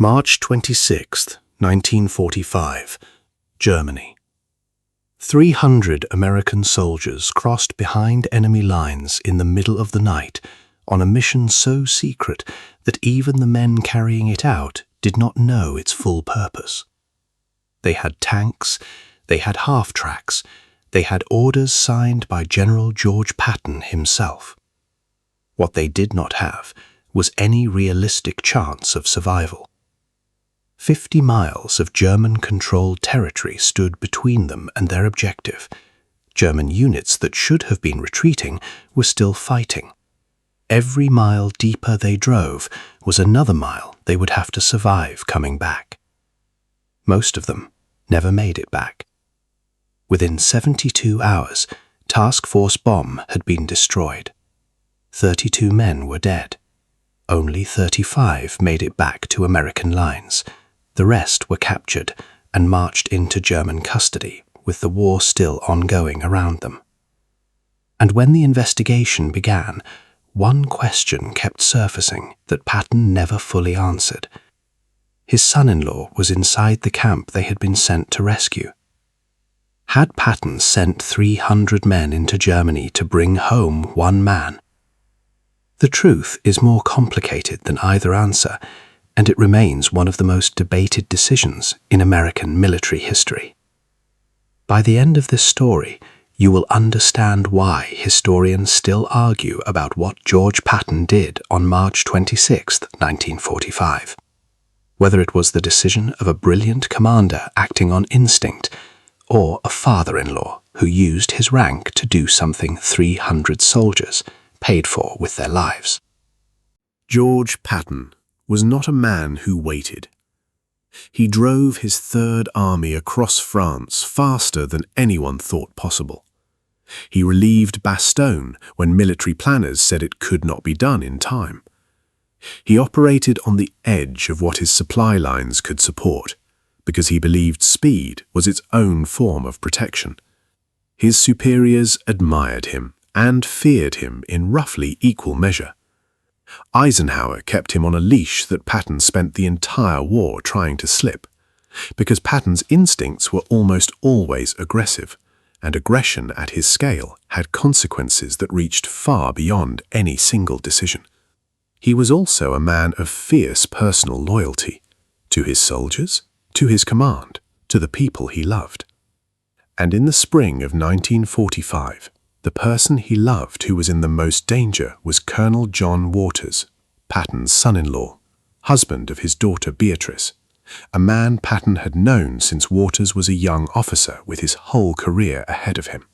March 26, 1945, Germany. 300 American soldiers crossed behind enemy lines in the middle of the night on a mission so secret that even the men carrying it out did not know its full purpose. They had tanks, they had half-tracks, they had orders signed by General George Patton himself. What they did not have was any realistic chance of survival. 50 miles of German-controlled territory stood between them and their objective. German units that should have been retreating were still fighting. Every mile deeper they drove was another mile they would have to survive coming back. Most of them never made it back. Within 72 hours, Task Force Baum had been destroyed. 32 men were dead. Only 35 made it back to American lines. The rest were captured and marched into German custody, with the war still ongoing around them. And when the investigation began, one question kept surfacing that Patton never fully answered. His son-in-law was inside the camp they had been sent to rescue. Had Patton sent 300 men into Germany to bring home one man? The truth is more complicated than either answer, and it remains one of the most debated decisions in American military history. By the end of this story, you will understand why historians still argue about what George Patton did on March 26, 1945. Whether it was the decision of a brilliant commander acting on instinct, or a father-in-law who used his rank to do something 300 soldiers paid for with their lives. George Patton was not a man who waited. He drove his Third Army across France faster than anyone thought possible. He relieved Bastogne when military planners said it could not be done in time. He operated on the edge of what his supply lines could support, because he believed speed was its own form of protection. His superiors admired him and feared him in roughly equal measure. Eisenhower kept him on a leash that Patton spent the entire war trying to slip, because Patton's instincts were almost always aggressive, and aggression at his scale had consequences that reached far beyond any single decision. He was also a man of fierce personal loyalty, to his soldiers, to his command, to the people he loved. And in the spring of 1945, the person he loved who was in the most danger was Colonel John Waters, Patton's son-in-law, husband of his daughter Beatrice, a man Patton had known since Waters was a young officer with his whole career ahead of him.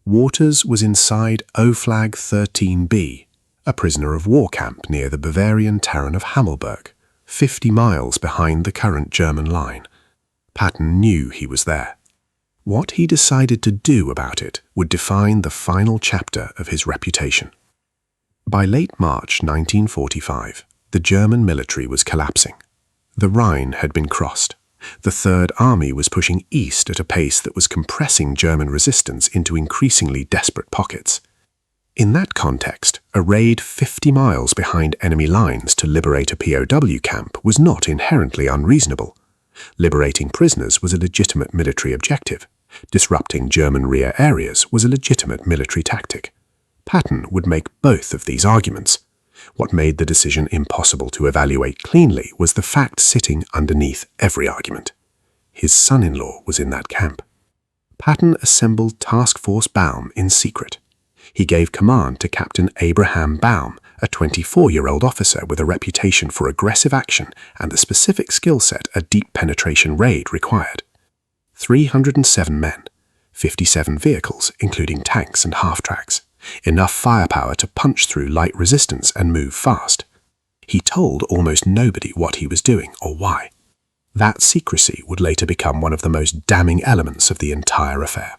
Waters was inside O-Flag 13B, a prisoner of war camp near the Bavarian town of Hammelburg, 50 miles behind the current German line. Patton knew he was there. What he decided to do about it would define the final chapter of his reputation. By late March 1945, the German military was collapsing. The Rhine had been crossed. The Third Army was pushing east at a pace that was compressing German resistance into increasingly desperate pockets. In that context, a raid 50 miles behind enemy lines to liberate a POW camp was not inherently unreasonable. Liberating prisoners was a legitimate military objective. Disrupting German rear areas was a legitimate military tactic. Patton would make both of these arguments. What made the decision impossible to evaluate cleanly was the fact sitting underneath every argument. His son-in-law was in that camp. Patton assembled Task Force Baum in secret. He gave command to Captain Abraham Baum, a 24-year-old officer with a reputation for aggressive action and the specific skill set a deep penetration raid required. 307 men, 57 vehicles, including tanks and half-tracks, enough firepower to punch through light resistance and move fast. He told almost nobody what he was doing or why. That secrecy would later become one of the most damning elements of the entire affair.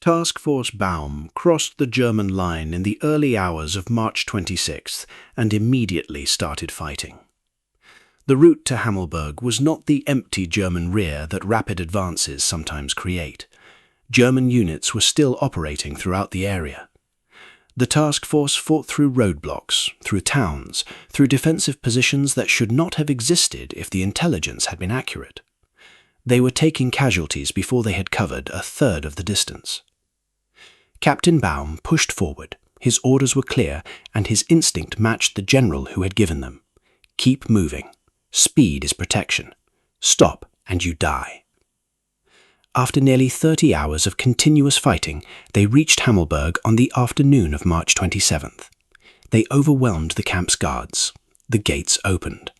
Task Force Baum crossed the German line in the early hours of March 26th and immediately started fighting. The route to Hammelburg was not the empty German rear that rapid advances sometimes create. German units were still operating throughout the area. The task force fought through roadblocks, through towns, through defensive positions that should not have existed if the intelligence had been accurate. They were taking casualties before they had covered a third of the distance. Captain Baum pushed forward. His orders were clear, and his instinct matched the general who had given them. Keep moving. Speed is protection. Stop, and you die. After nearly 30 hours of continuous fighting, they reached Hammelburg on the afternoon of March 27th. They overwhelmed the camp's guards. The gates opened.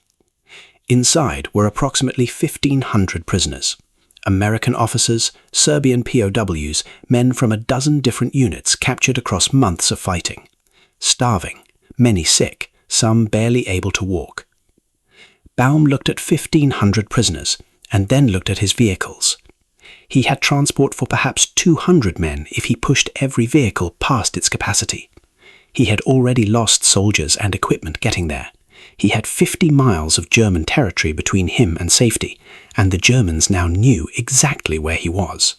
Inside were approximately 1,500 prisoners. American officers, Serbian POWs, men from a dozen different units captured across months of fighting. Starving, many sick, some barely able to walk. Baum looked at 1,500 prisoners, and then looked at his vehicles. He had transport for perhaps 200 men if he pushed every vehicle past its capacity. He had already lost soldiers and equipment getting there. He had 50 miles of German territory between him and safety, and the Germans now knew exactly where he was.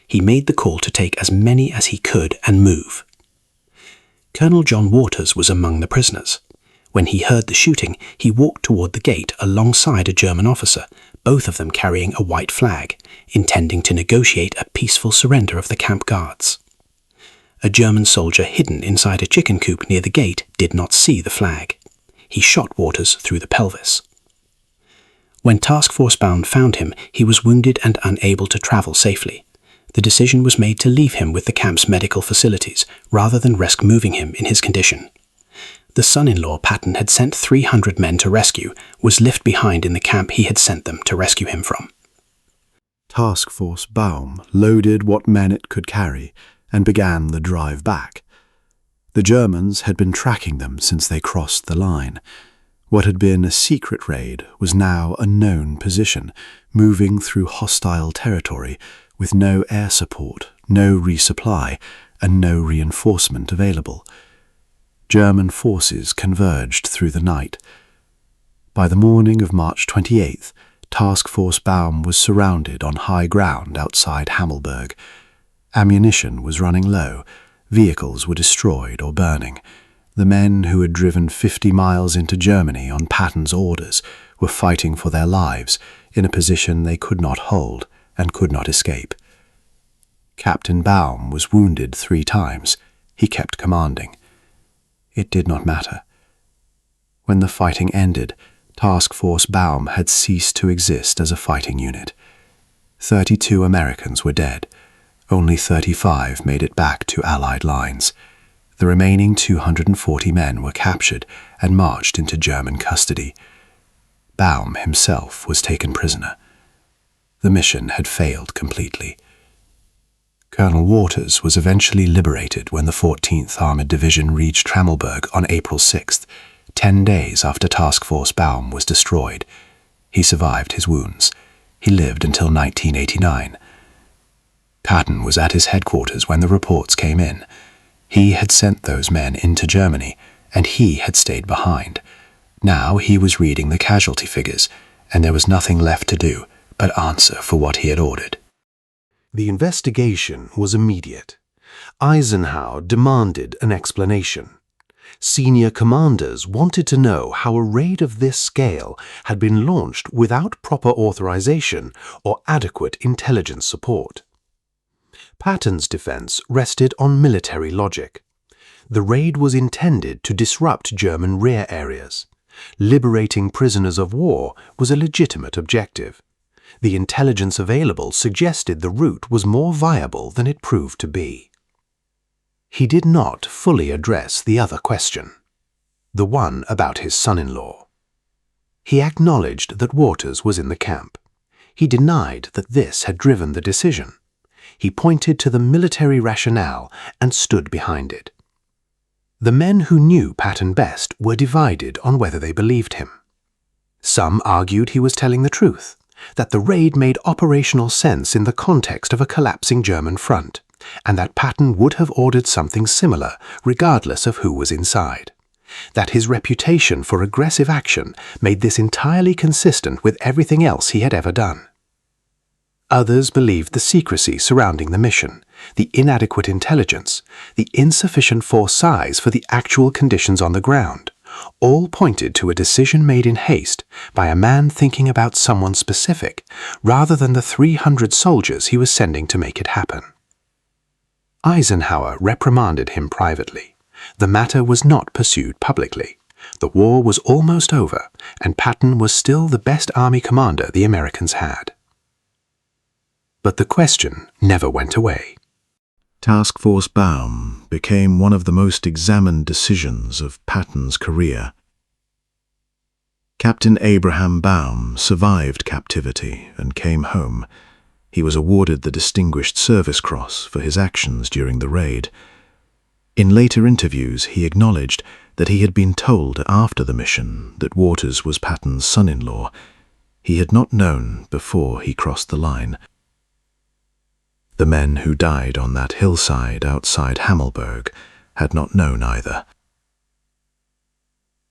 He made the call to take as many as he could and move. Colonel John Waters was among the prisoners. When he heard the shooting, he walked toward the gate alongside a German officer, both of them carrying a white flag, intending to negotiate a peaceful surrender of the camp guards. A German soldier hidden inside a chicken coop near the gate did not see the flag. He shot Waters through the pelvis. When Task Force Baum found him, he was wounded and unable to travel safely. The decision was made to leave him with the camp's medical facilities, rather than risk moving him in his condition. The son-in-law Patton had sent 300 men to rescue, was left behind in the camp he had sent them to rescue him from. Task Force Baum loaded what men it could carry and began the drive back. The Germans had been tracking them since they crossed the line. What had been a secret raid was now a known position, moving through hostile territory with no air support, no resupply, and no reinforcement available. German forces converged through the night. By the morning of March 28th, Task Force Baum was surrounded on high ground outside Hammelburg. Ammunition was running low. Vehicles were destroyed or burning. The men who had driven 50 miles into Germany on Patton's orders were fighting for their lives in a position they could not hold and could not escape. Captain Baum was wounded 3 times. He kept commanding. It did not matter. When the fighting ended, Task Force Baum had ceased to exist as a fighting unit. 32 Americans were dead. Only 35 made it back to Allied lines. The remaining 240 men were captured and marched into German custody. Baum himself was taken prisoner. The mission had failed completely. Colonel Waters was eventually liberated when the 14th Armored Division reached Hammelburg on April 6th, 10 days after Task Force Baum was destroyed. He survived his wounds. He lived until 1989. Patton was at his headquarters when the reports came in. He had sent those men into Germany, and he had stayed behind. Now he was reading the casualty figures, and there was nothing left to do but answer for what he had ordered. The investigation was immediate. Eisenhower demanded an explanation. Senior commanders wanted to know how a raid of this scale had been launched without proper authorization or adequate intelligence support. Patton's defense rested on military logic. The raid was intended to disrupt German rear areas. Liberating prisoners of war was a legitimate objective. The intelligence available suggested the route was more viable than it proved to be. He did not fully address the other question, the one about his son-in-law. He acknowledged that Waters was in the camp. He denied that this had driven the decision. He pointed to the military rationale and stood behind it. The men who knew Patton best were divided on whether they believed him. Some argued he was telling the truth, that the raid made operational sense in the context of a collapsing German front, and that Patton would have ordered something similar regardless of who was inside. That his reputation for aggressive action made this entirely consistent with everything else he had ever done. Others believed the secrecy surrounding the mission, the inadequate intelligence, the insufficient force size for the actual conditions on the ground, all pointed to a decision made in haste by a man thinking about someone specific rather than the 300 soldiers he was sending to make it happen. Eisenhower reprimanded him privately. The matter was not pursued publicly. The war was almost over, and Patton was still the best army commander the Americans had. But the question never went away. Task Force Baum became one of the most examined decisions of Patton's career. Captain Abraham Baum survived captivity and came home. He was awarded the Distinguished Service Cross for his actions during the raid. In later interviews, he acknowledged that he had been told after the mission that Waters was Patton's son-in-law. He had not known before he crossed the line. The men who died on that hillside outside Hammelburg had not known either.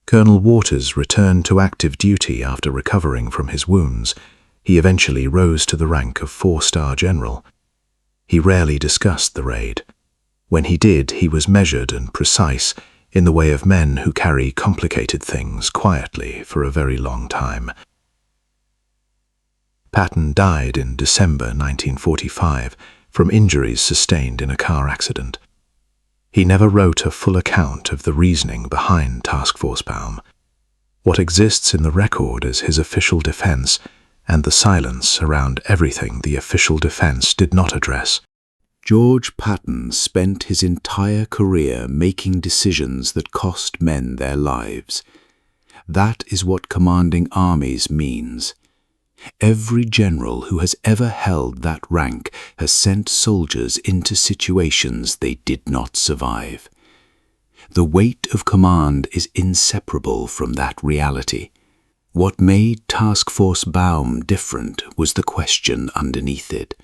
Colonel Waters returned to active duty after recovering from his wounds. He eventually rose to the rank of 4-star general. He rarely discussed the raid. When he did, he was measured and precise, in the way of men who carry complicated things quietly for a very long time. Patton died in December 1945 from injuries sustained in a car accident. He never wrote a full account of the reasoning behind Task Force Baum. What exists in the record is his official defense and the silence around everything the official defense did not address. George Patton spent his entire career making decisions that cost men their lives. That is what commanding armies means. Every general who has ever held that rank has sent soldiers into situations they did not survive. The weight of command is inseparable from that reality. What made Task Force Baum different was the question underneath it.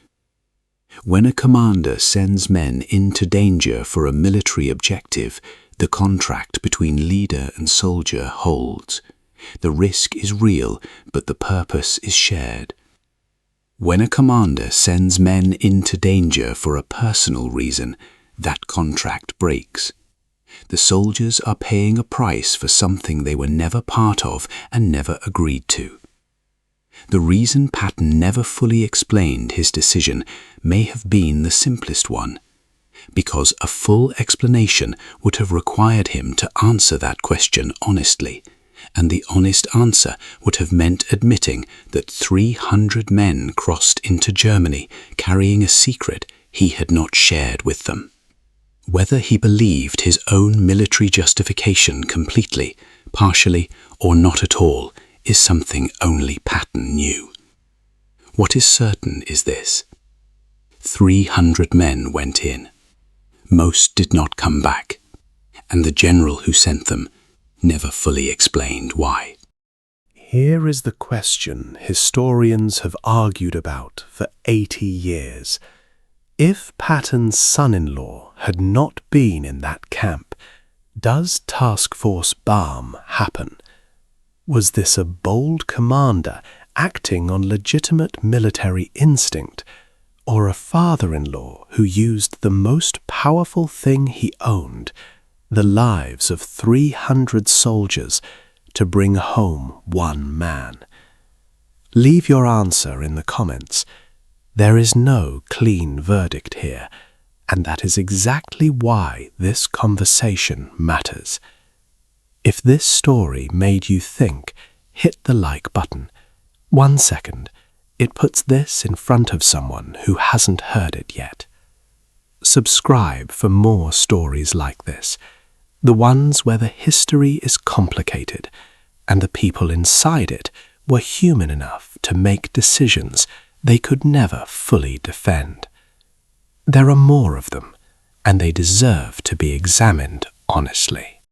When a commander sends men into danger for a military objective, the contract between leader and soldier holds. The risk is real, but the purpose is shared. When a commander sends men into danger for a personal reason, that contract breaks. The soldiers are paying a price for something they were never part of and never agreed to. The reason Patton never fully explained his decision may have been the simplest one, because a full explanation would have required him to answer that question honestly, and the honest answer would have meant admitting that 300 men crossed into Germany carrying a secret he had not shared with them. Whether he believed his own military justification completely, partially, or not at all, is something only Patton knew. What is certain is this: 300 men went in. Most did not come back, and the general who sent them never fully explained why. Here is the question historians have argued about for 80 years. If Patton's son-in-law had not been in that camp, does Task Force Baum happen? Was this a bold commander acting on legitimate military instinct, or a father-in-law who used the most powerful thing he owned, the lives of 300 soldiers, to bring home one man? Leave your answer in the comments. There is no clean verdict here, and that is exactly why this conversation matters. If this story made you think, hit the like button. 1 second. It puts this in front of someone who hasn't heard it yet. Subscribe for more stories like this, the ones where the history is complicated and the people inside it were human enough to make decisions they could never fully defend. There are more of them, and they deserve to be examined honestly.